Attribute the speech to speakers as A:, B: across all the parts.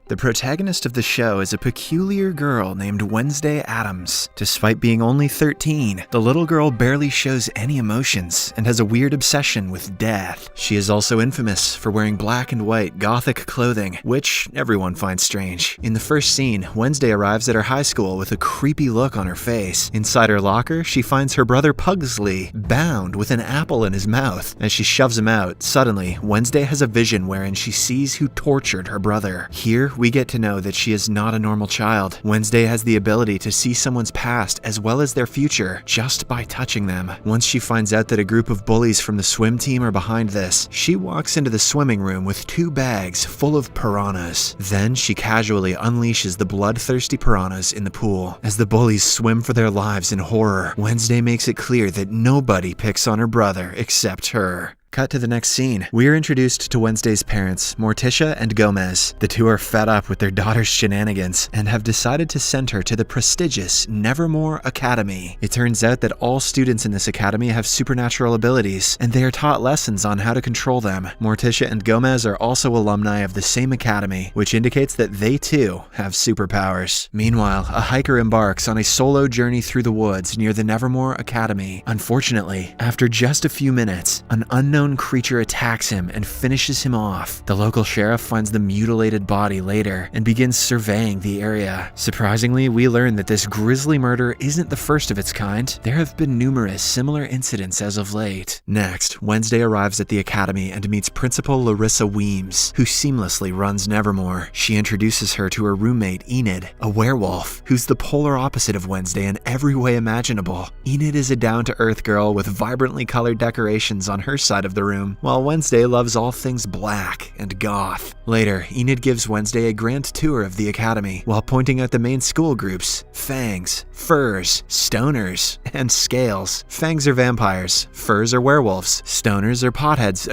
A: The protagonist of the show is a peculiar girl named Wednesday Addams. Despite being only 13, the little girl barely shows any emotions and has a weird obsession with death. She is also infamous for wearing black and white gothic clothing, which everyone finds strange. In the first scene, Wednesday arrives at her high school with a creepy look on her face. Inside her locker, she finds her brother Pugsley bound with an apple in his mouth. As she shoves him out, suddenly, Wednesday has a vision wherein she sees who tortured her brother. Here, we get to know that she is not a normal child. Wednesday has the ability to see someone's past as well as their future just by touching them. Once she finds out that a group of bullies from the swim team are behind this, she walks into the swimming room with 2 bags full of piranhas. Then she casually unleashes the bloodthirsty piranhas in the pool. As the bullies swim for their lives in horror, Wednesday makes it clear that nobody picks on her brother except her. Cut to the next scene. We are introduced to Wednesday's parents, Morticia and Gomez. The two are fed up with their daughter's shenanigans and have decided to send her to the prestigious Nevermore Academy. It turns out that all students in this academy have supernatural abilities, and they are taught lessons on how to control them. Morticia and Gomez are also alumni of the same academy, which indicates that they too have superpowers. Meanwhile, a hiker embarks on a solo journey through the woods near the Nevermore Academy. Unfortunately, after just a few minutes, an unknown creature attacks him and finishes him off. The local sheriff finds the mutilated body later and begins surveying the area. Surprisingly, we learn that this grisly murder isn't the first of its kind. There have been numerous similar incidents as of late. Next, Wednesday arrives at the academy and meets Principal Larissa Weems, who seamlessly runs Nevermore. She introduces her to her roommate, Enid, a werewolf, who's the polar opposite of Wednesday in every way imaginable. Enid is a down-to-earth girl with vibrantly colored decorations on her side of the room, while Wednesday loves all things black and goth. Later, Enid gives Wednesday a grand tour of the academy, while pointing out the main school groups: fangs, furs, stoners, and scales. Fangs are vampires, furs are werewolves, stoners are potheads,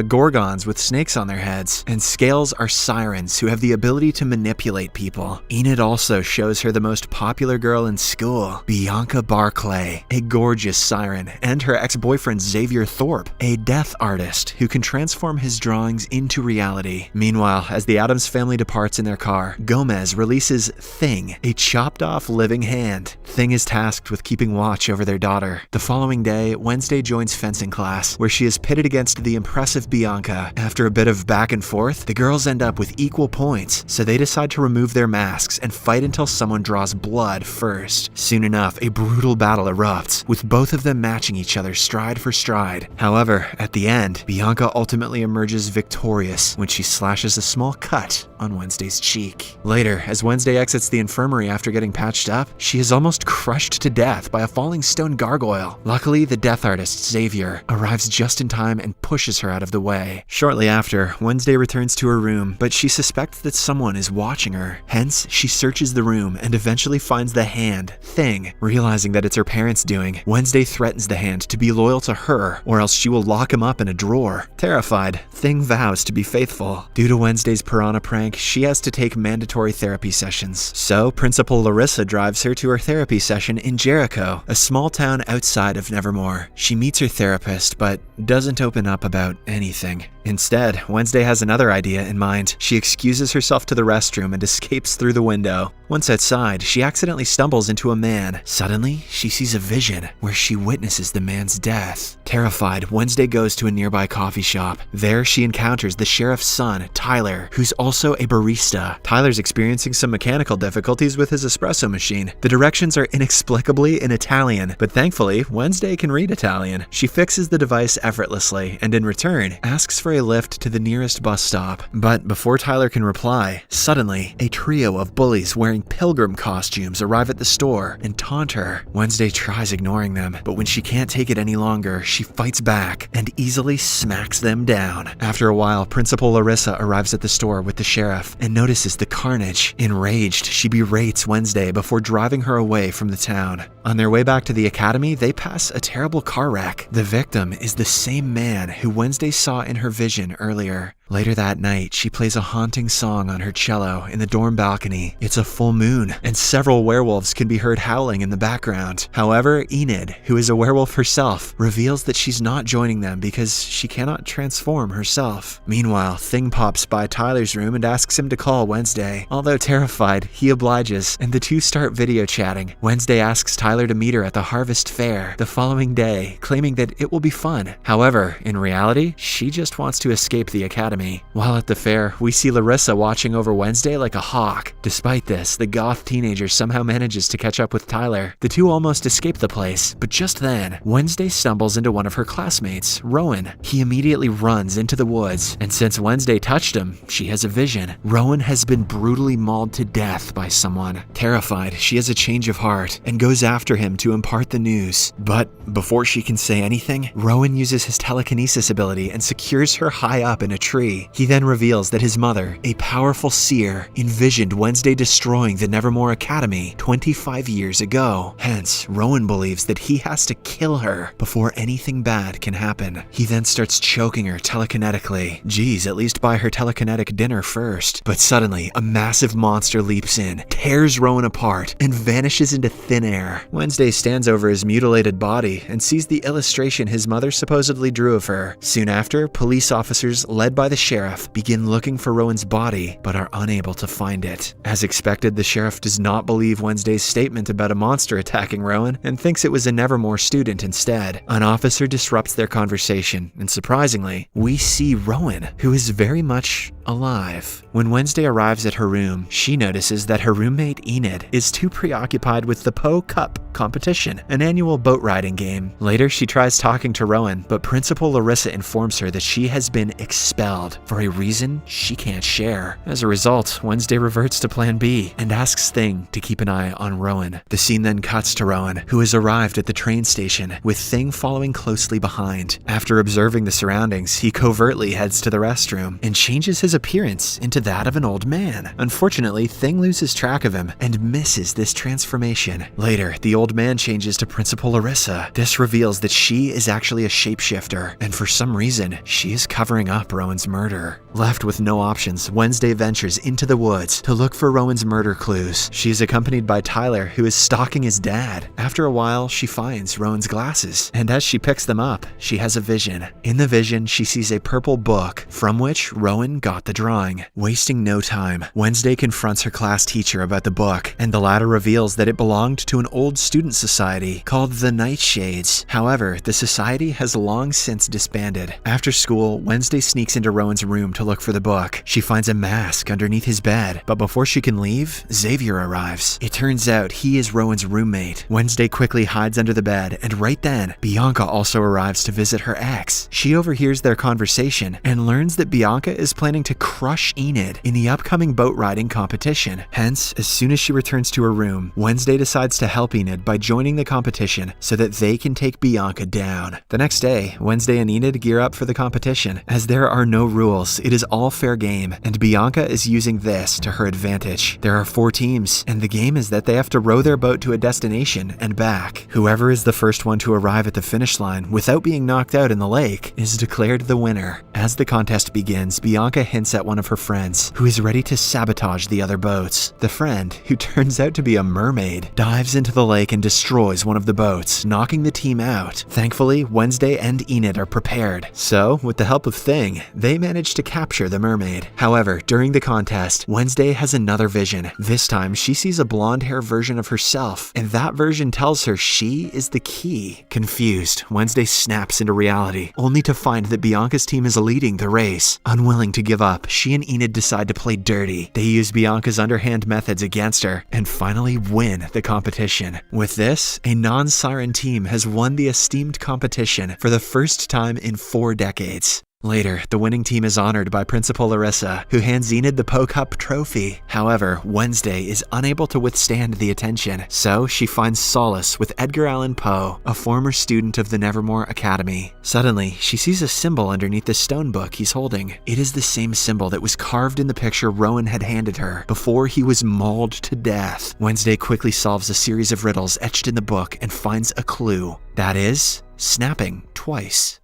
A: gorgons with snakes on their heads, and scales are sirens who have the ability to manipulate people. Enid also shows her the most popular girl in school, Bianca Barclay, a gorgeous siren, and her ex-boyfriend Xavier Thorpe, a death artist who can transform his drawings into reality. Meanwhile, as the Addams family departs in their car, Gomez releases Thing, a chopped-off living hand. Thing is tasked with keeping watch over their daughter. The following day, Wednesday joins fencing class, where she is pitted against the impressive Bianca. After a bit of back and forth, the girls end up with equal points, so they decide to remove their masks and fight until someone draws blood first. Soon enough, a brutal battle erupts, with both of them matching each other stride for stride. However, at the end, Bianca ultimately emerges victorious when she slashes a small cut on Wednesday's cheek. Later, as Wednesday exits the infirmary after getting patched up, she is almost crushed to death by a falling stone gargoyle. Luckily, the death artist, Xavier, arrives just in time and pushes her out of the way. Shortly after, Wednesday returns to her room, but she suspects that someone is watching her. Hence, she searches the room and eventually finds the hand, Thing. Realizing that it's her parents' doing, Wednesday threatens the hand to be loyal to her, or else she will lock him up in a drawer. Terrified, Thing vows to be faithful. Due to Wednesday's piranha prank, she has to take mandatory therapy sessions. So, Principal Larissa drives her to her therapy session in Jericho, a small town outside of Nevermore. She meets her therapist, but doesn't open up about anything. Instead, Wednesday has another idea in mind. She excuses herself to the restroom and escapes through the window. Once outside, she accidentally stumbles into a man. Suddenly, she sees a vision where she witnesses the man's death. Terrified, Wednesday goes to a nearby coffee shop. There, she encounters the sheriff's son, Tyler, who's also a barista. Tyler's experiencing some mechanical difficulties with his espresso machine. The directions are inexplicably in Italian, but thankfully, Wednesday can read Italian. She fixes the device effortlessly, and in return, asks for a lift to the nearest bus stop. But before Tyler can reply, suddenly, a trio of bullies wearing pilgrim costumes arrive at the store and taunt her. Wednesday tries ignoring them, but when she can't take it any longer, she fights back and easily smacks them down. After a while, Principal Larissa arrives at the store with the sheriff and notices the carnage. Enraged, she berates Wednesday before driving her away from the town. On their way back to the academy, they pass a terrible car wreck. The victim is the same man who Wednesday saw in her vision earlier. Later that night, she plays a haunting song on her cello in the dorm balcony. It's a full moon, and several werewolves can be heard howling in the background. However, Enid, who is a werewolf herself, reveals that she's not joining them because she cannot transform herself. Meanwhile, Thing pops by Tyler's room and asks him to call Wednesday. Although terrified, he obliges, and the two start video chatting. Wednesday asks Tyler to meet her at the Harvest Fair the following day, claiming that it will be fun. However, in reality, she just wants to escape the academy. While at the fair, we see Larissa watching over Wednesday like a hawk. Despite this, the goth teenager somehow manages to catch up with Tyler. The two almost escape the place, but just then, Wednesday stumbles into one of her classmates, Rowan. He immediately runs into the woods, and since Wednesday touched him, she has a vision. Rowan has been brutally mauled to death by someone. Terrified, she has a change of heart and goes after him to impart the news. But before she can say anything, Rowan uses his telekinesis ability and secures her high up in a tree. He then reveals that his mother, a powerful seer, envisioned Wednesday destroying the Nevermore Academy 25 years ago. Hence, Rowan believes that he has to kill her before anything bad can happen. He then starts choking her telekinetically. Geez, at least buy her telekinetic dinner first. But suddenly, a massive monster leaps in, tears Rowan apart, and vanishes into thin air. Wednesday stands over his mutilated body and sees the illustration his mother supposedly drew of her. Soon after, police officers led by the sheriff begin looking for Rowan's body, but are unable to find it. As expected, the sheriff does not believe Wednesday's statement about a monster attacking Rowan and thinks it was a Nevermore student instead. An officer disrupts their conversation, and surprisingly, we see Rowan, who is very much alive. When Wednesday arrives at her room, she notices that her roommate Enid is too preoccupied with the Po Cup competition, an annual boat riding game. Later, she tries talking to Rowan, but Principal Larissa informs her that she has been expelled for a reason she can't share. As a result, Wednesday reverts to Plan B and asks Thing to keep an eye on Rowan. The scene then cuts to Rowan, who has arrived at the train station, with Thing following closely behind. After observing the surroundings, he covertly heads to the restroom and changes his appearance into that of an old man. Unfortunately, Thing loses track of him and misses this transformation. Later, the old man changes to Principal Larissa. This reveals that she is actually a shapeshifter, and for some reason, she is covering up Rowan's murder. Left with no options, Wednesday ventures into the woods to look for Rowan's murder clues. She is accompanied by Tyler, who is stalking his dad. After a while, she finds Rowan's glasses, and as she picks them up, she has a vision. In the vision, she sees a purple book from which Rowan got the drawing. Wasting no time, Wednesday confronts her class teacher about the book, and the latter reveals that it belonged to an old student society called the Nightshades. However, the society has long since disbanded. After school, Wednesday sneaks into Rowan's room to look for the book. She finds a mask underneath his bed, but before she can leave, Xavier arrives. It turns out he is Rowan's roommate. Wednesday quickly hides under the bed, and right then, Bianca also arrives to visit her ex. She overhears their conversation and learns that Bianca is planning to crush Enid in the upcoming boat riding competition. Hence, as soon as she returns to her room, Wednesday decides to help Enid by joining the competition so that they can take Bianca down. The next day, Wednesday and Enid gear up for the competition. As there are no rules, it is all fair game, and Bianca is using this to her advantage. There are 4 teams, and the game is that they have to row their boat to a destination and back. Whoever is the first one to arrive at the finish line without being knocked out in the lake is declared the winner. As the contest begins, Bianca hints at one of her friends, who is ready to sabotage the other boats. The friend, who turns out to be a mermaid, dives into the lake and destroys one of the boats, knocking the team out. Thankfully, Wednesday and Enid are prepared, so with the help of Thing, they manage to capture the mermaid. However, during the contest, Wednesday has another vision. This time, she sees a blonde-hair version of herself, and that version tells her she is the key. Confused, Wednesday snaps into reality, only to find that Bianca's team is leading the race. Unwilling to give up, she and Enid decide to play dirty. They use Bianca's underhand methods against her, and finally win the competition. With this, a non-siren team has won the esteemed competition for the first time in 4 decades. Later, the winning team is honored by Principal Larissa, who hands Enid the Poe Cup trophy. However, Wednesday is unable to withstand the attention, so she finds solace with Edgar Allan Poe, a former student of the Nevermore Academy. Suddenly, she sees a symbol underneath the stone book he's holding. It is the same symbol that was carved in the picture Rowan had handed her before he was mauled to death. Wednesday quickly solves a series of riddles etched in the book and finds a clue. That is, snapping twice.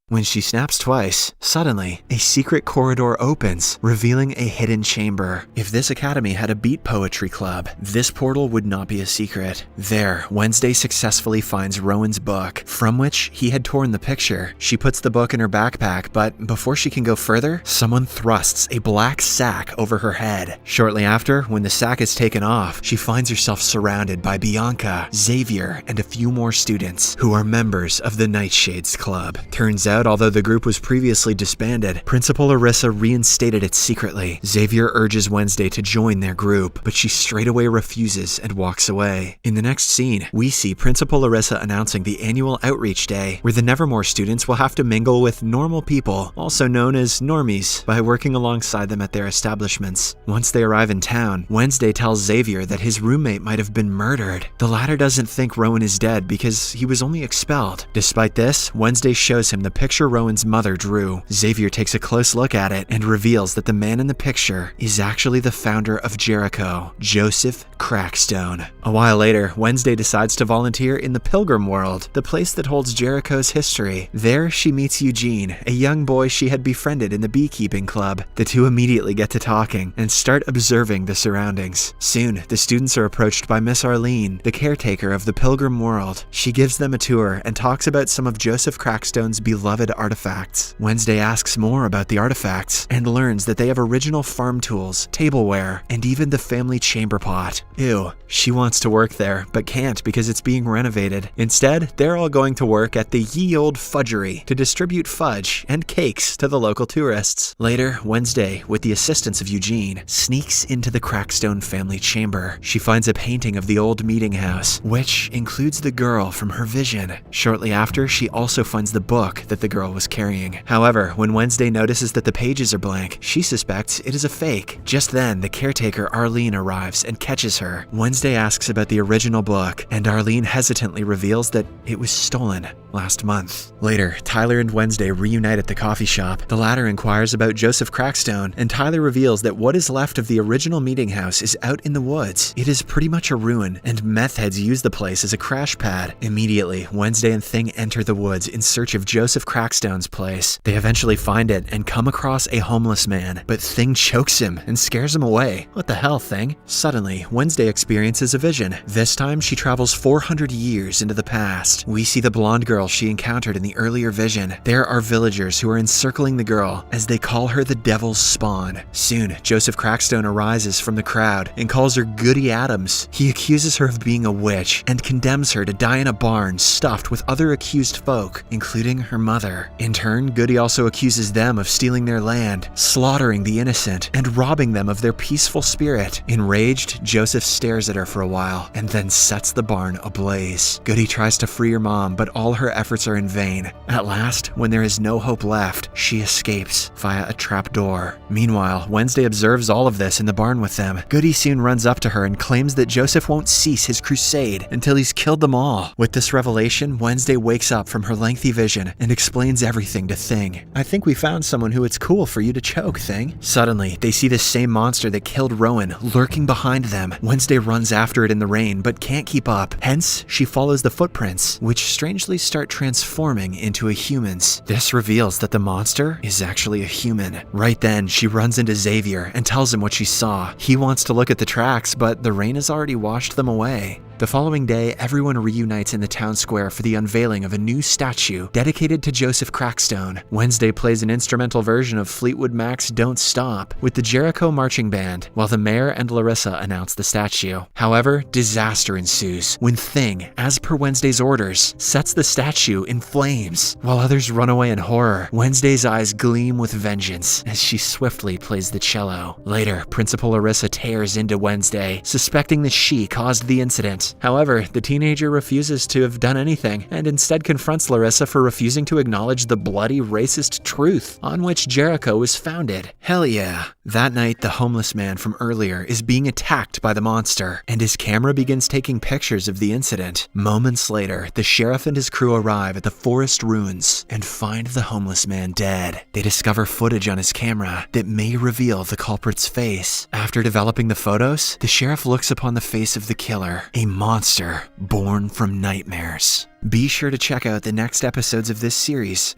A: When she snaps twice, suddenly, a secret corridor opens, revealing a hidden chamber. If this academy had a beat poetry club, this portal would not be a secret. There, Wednesday successfully finds Rowan's book, from which he had torn the picture. She puts the book in her backpack, but before she can go further, someone thrusts a black sack over her head. Shortly after, when the sack is taken off, she finds herself surrounded by Bianca, Xavier, and a few more students, who are members of the Nightshades Club. Turns out, although the group was previously disbanded, Principal Larissa reinstated it secretly. Xavier urges Wednesday to join their group, but she straightaway refuses and walks away. In the next scene, we see Principal Larissa announcing the annual Outreach Day, where the Nevermore students will have to mingle with normal people, also known as normies, by working alongside them at their establishments. Once they arrive in town, Wednesday tells Xavier that his roommate might have been murdered. The latter doesn't think Rowan is dead because he was only expelled. Despite this, Wednesday shows him the picture Rowan's mother drew. Xavier takes a close look at it and reveals that the man in the picture is actually the founder of Jericho, Joseph Crackstone. A while later, Wednesday decides to volunteer in the Pilgrim World, the place that holds Jericho's history. There, she meets Eugene, a young boy she had befriended in the beekeeping club. The two immediately get to talking and start observing the surroundings. Soon, the students are approached by Miss Arlene, the caretaker of the Pilgrim World. She gives them a tour and talks about some of Joseph Crackstone's beloved artifacts. Wednesday asks more about the artifacts and learns that they have original farm tools, tableware, and even the family chamber pot. Ew. She wants to work there, but can't because it's being renovated. Instead, they're all going to work at the Ye Old Fudgery to distribute fudge and cakes to the local tourists. Later, Wednesday, with the assistance of Eugene, sneaks into the Crackstone family chamber. She finds a painting of the old meeting house, which includes the girl from her vision. Shortly after, she also finds the book that the girl was carrying. However, when Wednesday notices that the pages are blank, she suspects it is a fake. Just then, the caretaker Arlene arrives and catches her. Wednesday asks about the original book, and Arlene hesitantly reveals that it was stolen last month. Later, Tyler and Wednesday reunite at the coffee shop. The latter inquires about Joseph Crackstone, and Tyler reveals that what is left of the original meeting house is out in the woods. It is pretty much a ruin, and meth heads use the place as a crash pad. Immediately, Wednesday and Thing enter the woods in search of Joseph Crackstone's place. They eventually find it and come across a homeless man, but Thing chokes him and scares him away. What the hell, Thing? Suddenly, Wednesday experiences a vision. This time, she travels 400 years into the past. We see the blonde girl she encountered in the earlier vision. There are villagers who are encircling the girl as they call her the devil's spawn. Soon, Joseph Crackstone arises from the crowd and calls her Goody Addams. He accuses her of being a witch and condemns her to die in a barn stuffed with other accused folk, including her mother. In turn, Goody also accuses them of stealing their land, slaughtering the innocent, and robbing them of their peaceful spirit. Enraged, Joseph stares at her for a while and then sets the barn ablaze. Goody tries to free her mom, but all her efforts are in vain. At last, when there is no hope left, she escapes via a trap door. Meanwhile, Wednesday observes all of this in the barn with them. Goody soon runs up to her and claims that Joseph won't cease his crusade until he's killed them all. With this revelation, Wednesday wakes up from her lengthy vision and explains everything to Thing. I think we found someone who it's cool for you to choke, Thing. Suddenly, they see the same monster that killed Rowan lurking behind them. Wednesday runs after it in the rain, but can't keep up. Hence, she follows the footprints, which strangely start transforming into a human's. This reveals that the monster is actually a human. Right then, she runs into Xavier and tells him what she saw. He wants to look at the tracks, but the rain has already washed them away. The following day, everyone reunites in the town square for the unveiling of a new statue dedicated to Joseph Crackstone. Wednesday plays an instrumental version of Fleetwood Mac's Don't Stop with the Jericho marching band, while the mayor and Larissa announce the statue. However, disaster ensues when Thing, as per Wednesday's orders, sets the statue in flames. While others run away in horror, Wednesday's eyes gleam with vengeance as she swiftly plays the cello. Later, Principal Larissa tears into Wednesday, suspecting that she caused the incident. incident. However, the teenager refuses to have done anything and instead confronts Larissa for refusing to acknowledge the bloody racist truth on which Jericho was founded. Hell yeah. That night, the homeless man from earlier is being attacked by the monster, and his camera begins taking pictures of the incident. Moments later, the sheriff and his crew arrive at the forest ruins and find the homeless man dead. They discover footage on his camera that may reveal the culprit's face. After developing the photos, the sheriff looks upon the face of the killer, a monster born from nightmares. Be sure to check out the next episodes of this series